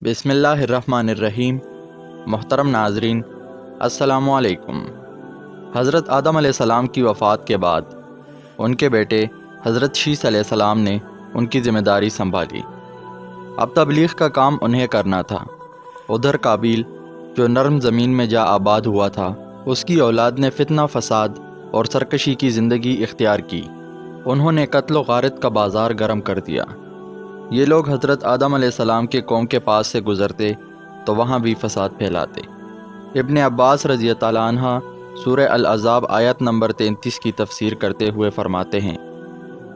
بسم اللہ الرحمن الرحیم۔ محترم ناظرین، السلام علیکم۔ حضرت آدم علیہ السلام کی وفات کے بعد ان کے بیٹے حضرت شیث علیہ السلام نے ان کی ذمہ داری سنبھالی۔ اب تبلیغ کا کام انہیں کرنا تھا۔ ادھر قابیل جو نرم زمین میں جا آباد ہوا تھا، اس کی اولاد نے فتنہ فساد اور سرکشی کی زندگی اختیار کی۔ انہوں نے قتل و غارت کا بازار گرم کر دیا۔ یہ لوگ حضرت آدم علیہ السلام کے قوم کے پاس سے گزرتے تو وہاں بھی فساد پھیلاتے۔ ابن عباس رضی اللہ عنہ سورہ الاحزاب آیت نمبر 33 کی تفسیر کرتے ہوئے فرماتے ہیں،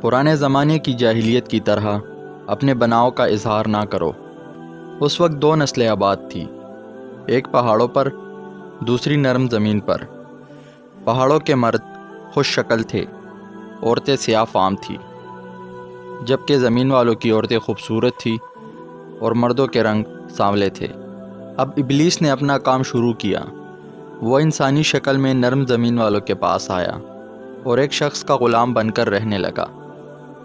پرانے زمانے کی جاہلیت کی طرح اپنے بناؤ کا اظہار نہ کرو۔ اس وقت دو نسلیں آباد تھی، ایک پہاڑوں پر، دوسری نرم زمین پر۔ پہاڑوں کے مرد خوش شکل تھے، عورتیں سیاہ فام تھیں، جبکہ زمین والوں کی عورتیں خوبصورت تھیں اور مردوں کے رنگ سانولے تھے۔ اب ابلیس نے اپنا کام شروع کیا۔ وہ انسانی شکل میں نرم زمین والوں کے پاس آیا اور ایک شخص کا غلام بن کر رہنے لگا۔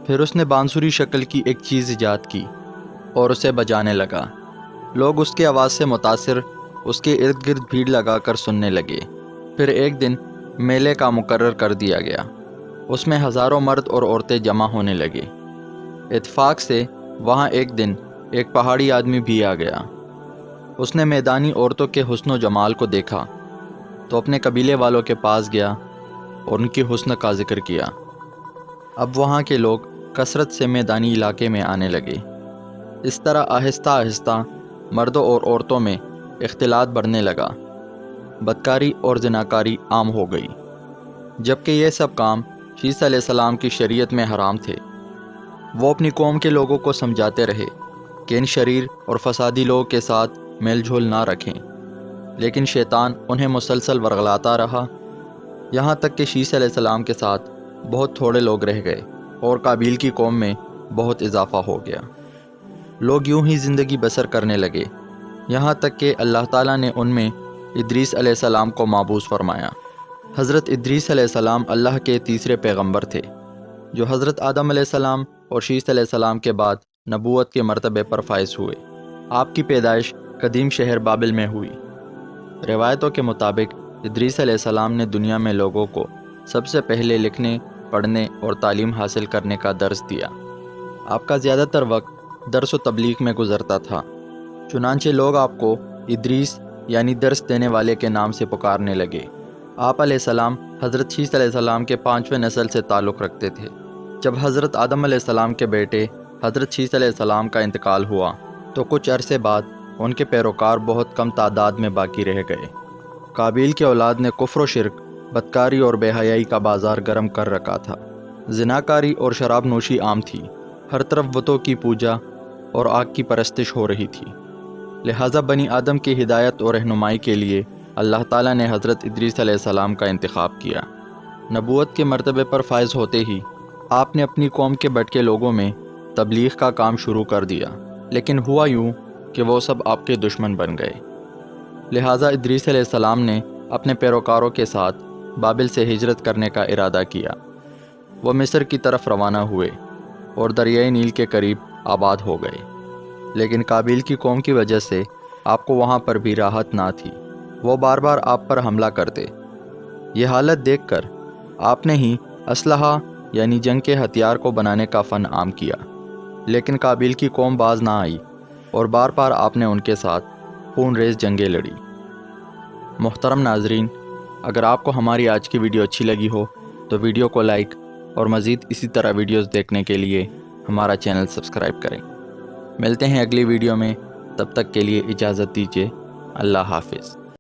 پھر اس نے بانسری شکل کی ایک چیز ایجاد کی اور اسے بجانے لگا۔ لوگ اس کی آواز سے متاثر اس کے ارد گرد بھیڑ لگا کر سننے لگے۔ پھر ایک دن میلے کا مقرر کر دیا گیا۔ اس میں ہزاروں مرد اور عورتیں جمع ہونے لگے۔ اتفاق سے وہاں ایک دن ایک پہاڑی آدمی بھی آ گیا۔ اس نے میدانی عورتوں کے حسن و جمال کو دیکھا تو اپنے قبیلے والوں کے پاس گیا اور ان کی حسن کا ذکر کیا۔ اب وہاں کے لوگ کثرت سے میدانی علاقے میں آنے لگے۔ اس طرح آہستہ آہستہ مردوں اور عورتوں میں اختلاط بڑھنے لگا۔ بدکاری اور زناکاری عام ہو گئی، جبکہ یہ سب کام شیث علیہ السلام کی شریعت میں حرام تھے۔ وہ اپنی قوم کے لوگوں کو سمجھاتے رہے کہ ان شریر اور فسادی لوگوں کے ساتھ میل جھول نہ رکھیں، لیکن شیطان انہیں مسلسل ورغلاتا رہا، یہاں تک کہ شیث علیہ السلام کے ساتھ بہت تھوڑے لوگ رہ گئے اور قابیل کی قوم میں بہت اضافہ ہو گیا۔ لوگ یوں ہی زندگی بسر کرنے لگے، یہاں تک کہ اللہ تعالیٰ نے ان میں ادریس علیہ السلام کو مابعوث فرمایا۔ حضرت ادریس علیہ السلام اللہ کے تیسرے پیغمبر تھے، جو حضرت آدم علیہ السلام اور شیث علیہ السلام کے بعد نبوت کے مرتبے پر فائز ہوئے۔ آپ کی پیدائش قدیم شہر بابل میں ہوئی۔ روایتوں کے مطابق ادریس علیہ السلام نے دنیا میں لوگوں کو سب سے پہلے لکھنے، پڑھنے اور تعلیم حاصل کرنے کا درس دیا۔ آپ کا زیادہ تر وقت درس و تبلیغ میں گزرتا تھا، چنانچہ لوگ آپ کو ادریس یعنی درس دینے والے کے نام سے پکارنے لگے۔ آپ علیہ السلام حضرت شیث علیہ السلام کے 5ویں نسل سے تعلق رکھتے تھے۔ جب حضرت آدم علیہ السلام کے بیٹے حضرت شیث علیہ السلام کا انتقال ہوا تو کچھ عرصے بعد ان کے پیروکار بہت کم تعداد میں باقی رہ گئے۔ قابیل کی اولاد نے کفر و شرک، بدکاری اور بے حیائی کا بازار گرم کر رکھا تھا۔ زناکاری اور شراب نوشی عام تھی، ہر طرف بتوں کی پوجا اور آگ کی پرستش ہو رہی تھی۔ لہٰذا بنی آدم کی ہدایت اور رہنمائی کے لیے اللہ تعالیٰ نے حضرت ادریس علیہ السلام کا انتخاب کیا۔ نبوت کے مرتبے پر فائز ہوتے ہی آپ نے اپنی قوم کے بٹکے لوگوں میں تبلیغ کا کام شروع کر دیا، لیکن ہوا یوں کہ وہ سب آپ کے دشمن بن گئے۔ لہٰذا ادریس علیہ السلام نے اپنے پیروکاروں کے ساتھ بابل سے ہجرت کرنے کا ارادہ کیا۔ وہ مصر کی طرف روانہ ہوئے اور دریائے نیل کے قریب آباد ہو گئے، لیکن قابیل کی قوم کی وجہ سے آپ کو وہاں پر بھی راحت نہ تھی۔ وہ بار بار آپ پر حملہ کرتے۔ یہ حالت دیکھ کر آپ نے ہی اسلحہ یعنی جنگ کے ہتھیار کو بنانے کا فن عام کیا، لیکن قابیل کی قوم باز نہ آئی اور بار بار آپ نے ان کے ساتھ خون ریز جنگیں لڑی۔ محترم ناظرین، اگر آپ کو ہماری آج کی ویڈیو اچھی لگی ہو تو ویڈیو کو لائک اور مزید اسی طرح ویڈیوز دیکھنے کے لیے ہمارا چینل سبسکرائب کریں۔ ملتے ہیں اگلی ویڈیو میں، تب تک کے لیے اجازت دیجیے۔ اللہ حافظ۔